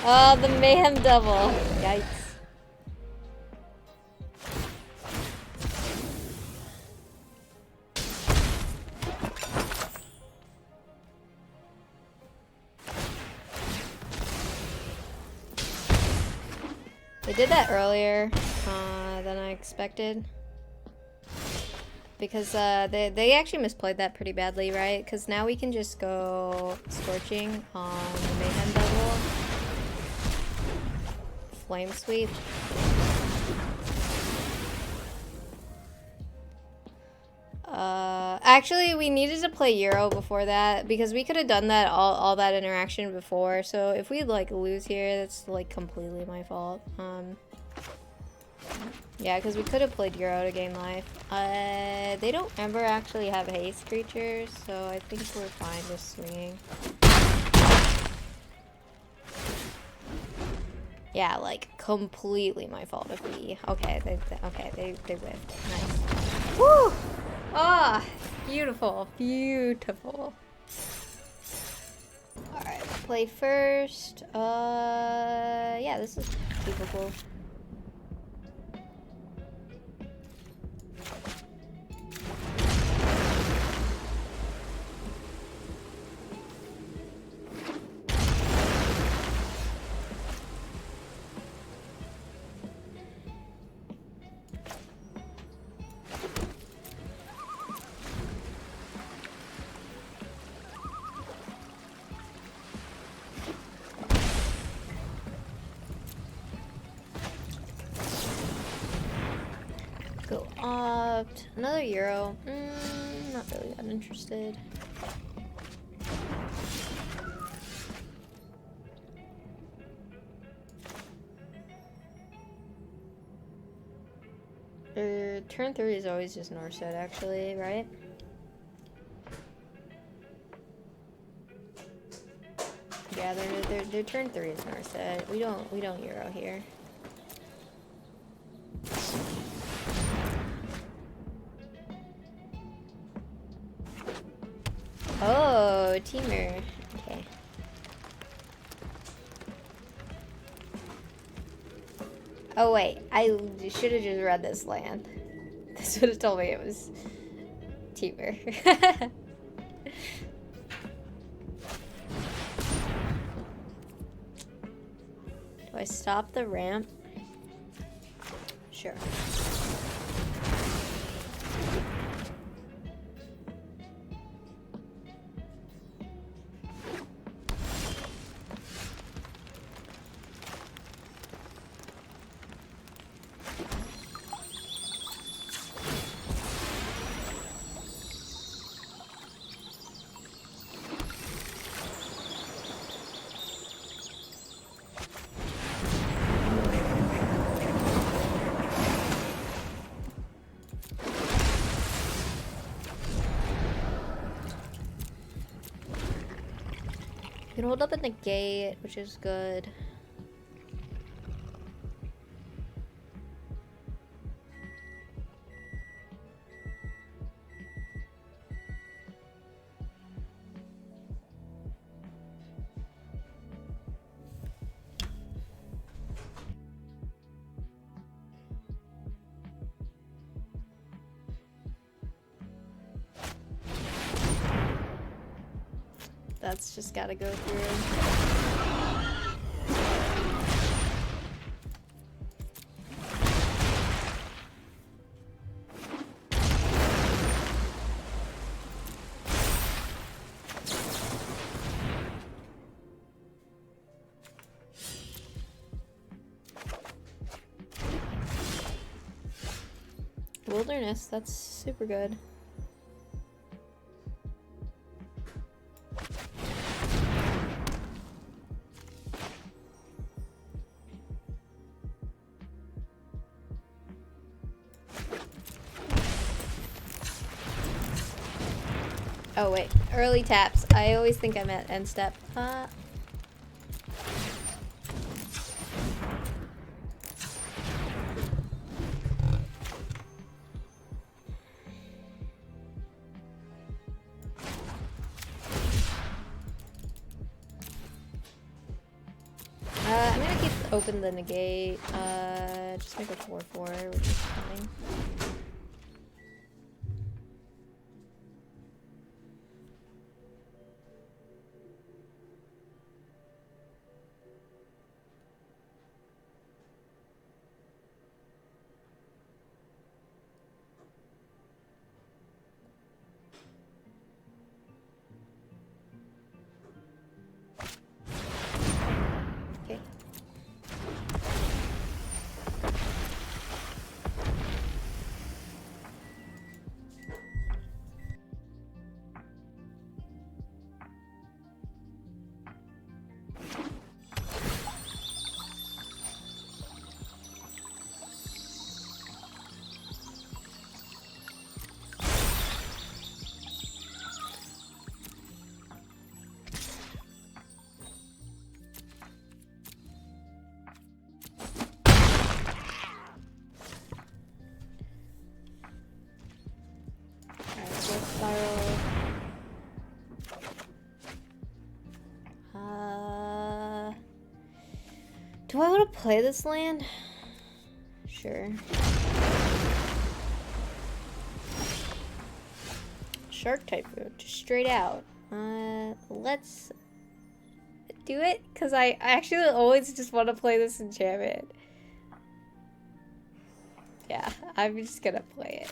Oh, the mayhem devil. Yikes. They did that earlier than I expected. Because they actually misplayed that pretty badly, right? Because now we can just go Scorching on the Mayhem Devil. Flame Sweep. Actually, we needed to play Euro before that because we could have done that all that interaction before. So if we like lose here, that's like completely my fault. Yeah, because we could have played Euro to gain life. They don't ever actually have haste creatures, so I think we're fine just swinging. Yeah, like completely my fault if we. Okay, they whiffed. Nice. Woo! Ah, beautiful, beautiful. All right, play first. Yeah, this is super cool. Go opt. Another Euro. Not really that interested. Turn 3 is always just Norset, actually, right? Yeah, their turn 3 is Norset. We don't Euro here. Oh, Temur. Okay. Oh wait, I should have just read this land. This would have told me it was Temur. Do I stop the ramp? Sure. You can hold up in the gate, which is good. That's just gotta go through. Wilderness, that's super good. Oh wait, early taps. I always think I'm at end step. open the negate. Just make a 4/4, which is fine. Do I want to play this land? Sure. Shark Typhoon, just straight out. Let's do it, because I actually always just want to play this enchantment. Yeah, I'm just gonna play it.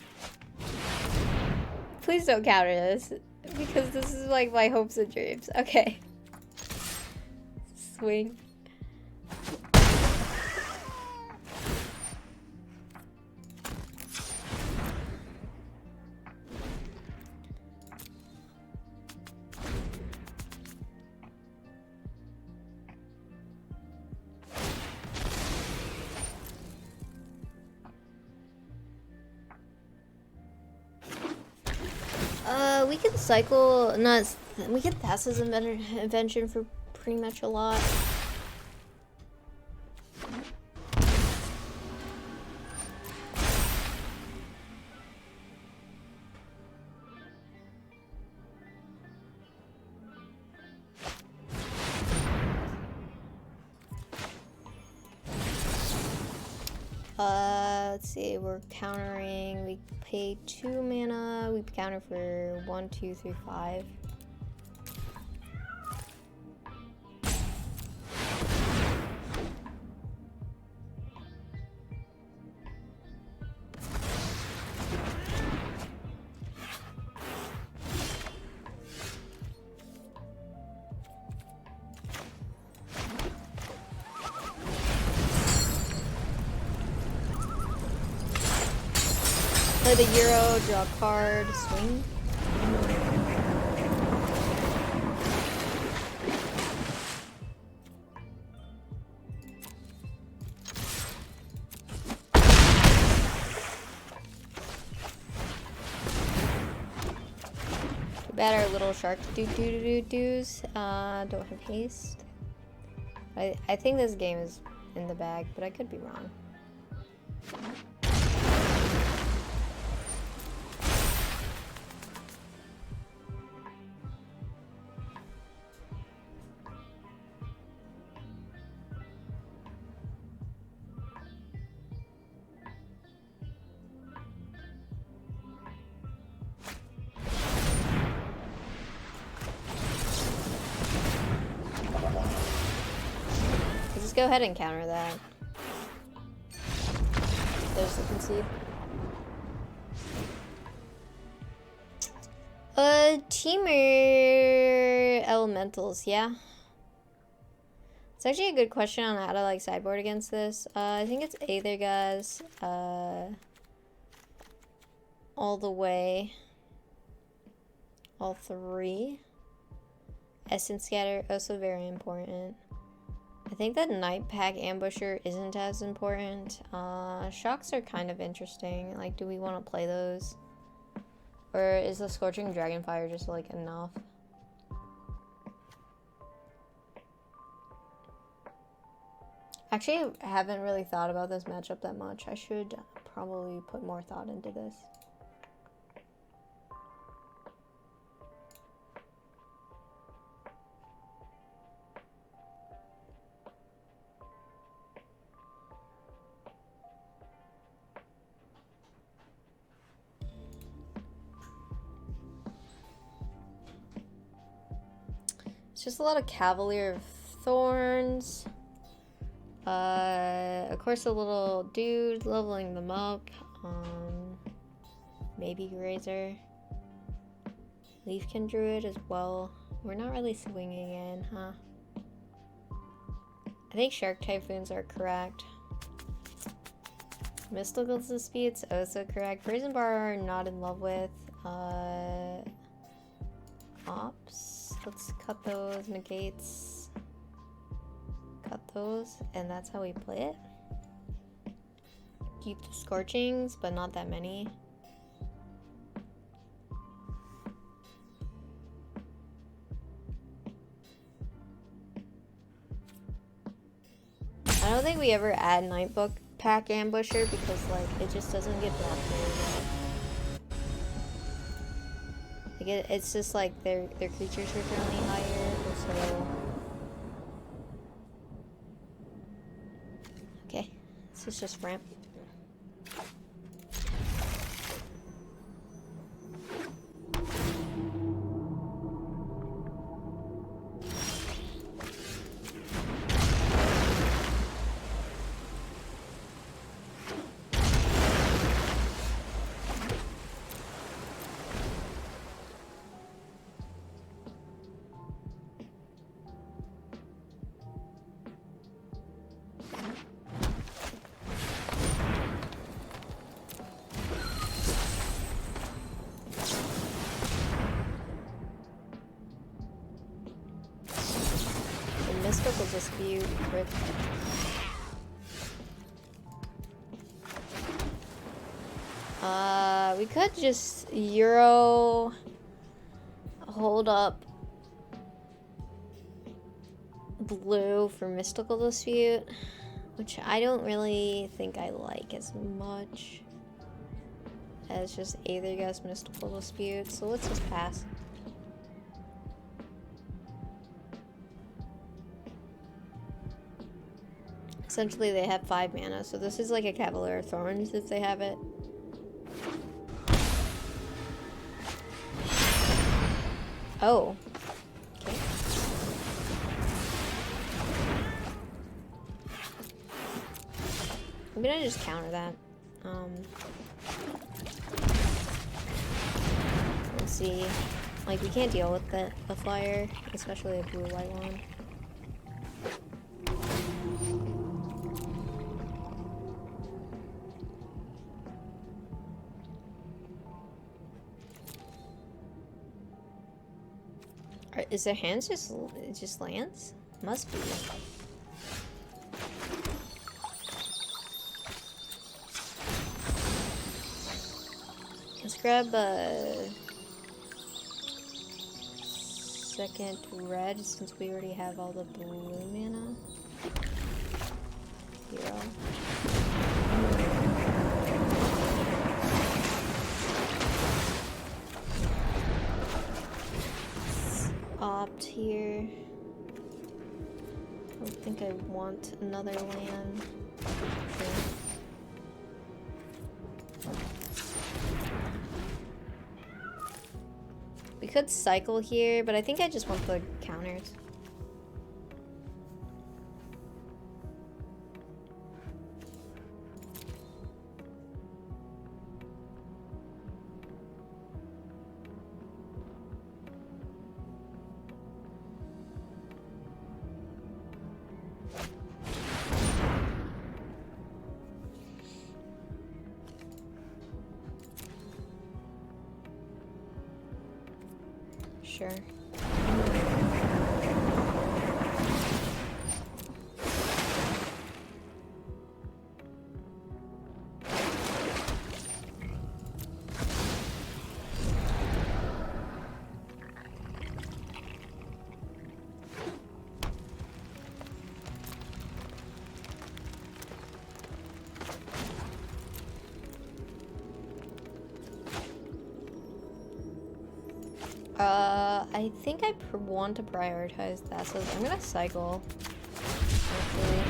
Please don't counter this, because this is like my hopes and dreams. Okay. Swing. We can cycle, we can pass his invention for pretty much a lot. Let's see, we're countering, we pay 2 mana, we counter for 1, 2, 3, 5. Play the Euro, draw a card, swing. Too bad our little shark doos don't have haste. I think this game is in the bag, but I could be wrong. Go ahead and counter that. There's the concede. Temur elementals, yeah. It's actually a good question on how to like sideboard against this. I think it's Aether guys. All the way. All 3. Essence Scatter, also very important. I think that Night Pack Ambusher isn't as important. Shocks are kind of interesting. Like, do we want to play those? Or is the Scorching Dragonfire just, like, enough? Actually, I haven't really thought about this matchup that much. I should probably put more thought into this. It's just a lot of Cavalier of Thorns. Of course, a little dude, leveling them up. Maybe Grazer. Leafkin Druid as well. We're not really swinging in, huh? I think Shark Typhoons are correct. Mystical Disputes, also correct. Prison Bar, not in love with. Ops. Let's cut those. Negates. Cut those. And that's how we play it. Keep the Scorchings, but not that many. I don't think we ever add Nightbook Pack Ambusher because, like, it just doesn't get blocked very well. Like, it's just like their creatures are generally higher, so... Okay, this is just ramp. Mystical Dispute, rip. We could just Euro hold up blue for Mystical Dispute, which I don't really think I like as much as just Aethergust Mystical Dispute, so let's just pass. Essentially, they have 5 mana, so this is like a Cavalier of Thorns if they have it. Oh. Okay. I'm gonna just counter that. Let's see. Like, we can't deal with the flyer, especially a blue-white one. Is their hands just lands? Must be. Let's grab a second red since we already have all the blue mana. Hero. Opt here. I don't think I want another land. Okay. We could cycle here, but I think I just want the counters. Sure. I think I want to prioritize that, so I'm gonna cycle. Hopefully.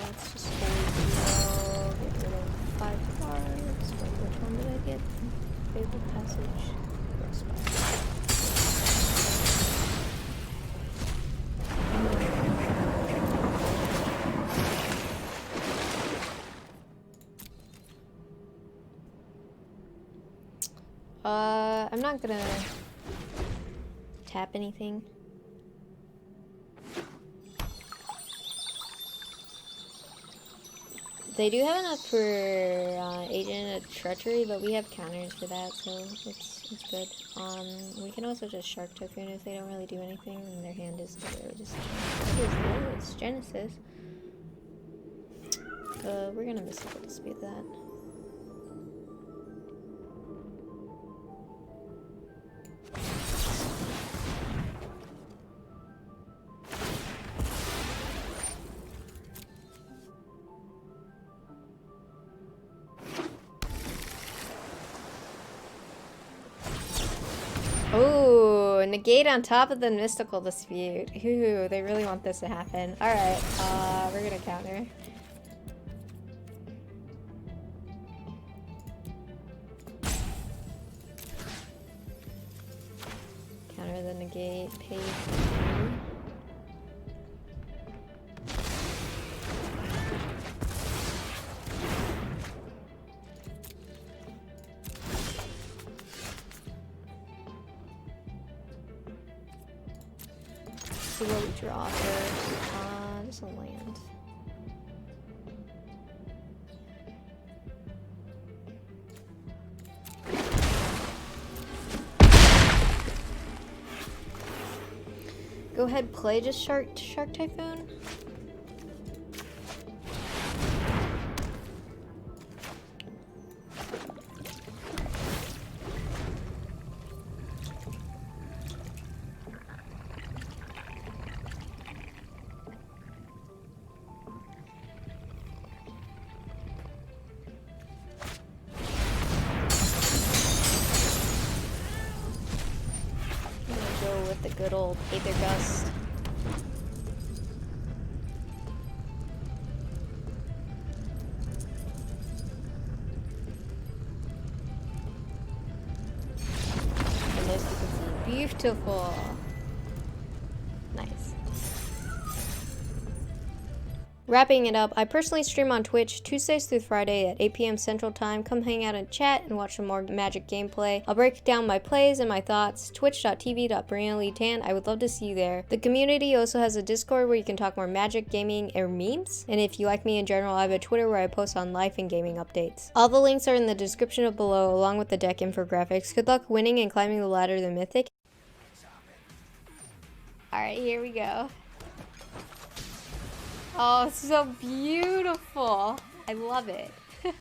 let's just hold 0, get rid of 5 cards. Wait, which one did I get? Fabled Passage. Gross spot. I'm not gonna tap anything. They do have enough for Agent of Treachery, but we have counters for that, so it's good. We can also just Shark Typhoon if they don't really do anything, and their hand is literally just it's Genesis. We're gonna Mystical Dispute that. Ooh, negate on top of the Mystical Dispute. Ooh, they really want this to happen. Alright, we're gonna counter. Counter the negate, pay 3. See what we draw first. Just a land. Go ahead, play just Shark Typhoon. The good old Aether Gust. And as you can see, beautiful. Nice. Wrapping it up, I personally stream on Twitch Tuesdays through Friday at 8 PM Central Time. Come hang out and chat and watch some more Magic gameplay. I'll break down my plays and my thoughts. Twitch.tv/BriannaLeeTan. I would love to see you there. The community also has a Discord where you can talk more Magic, gaming, or memes. And if you like me in general, I have a Twitter where I post on life and gaming updates. All the links are in the description of below, along with the deck infographics. Good luck winning and climbing the ladder to Mythic. Alright, here we go. Oh, it's so beautiful. I love it.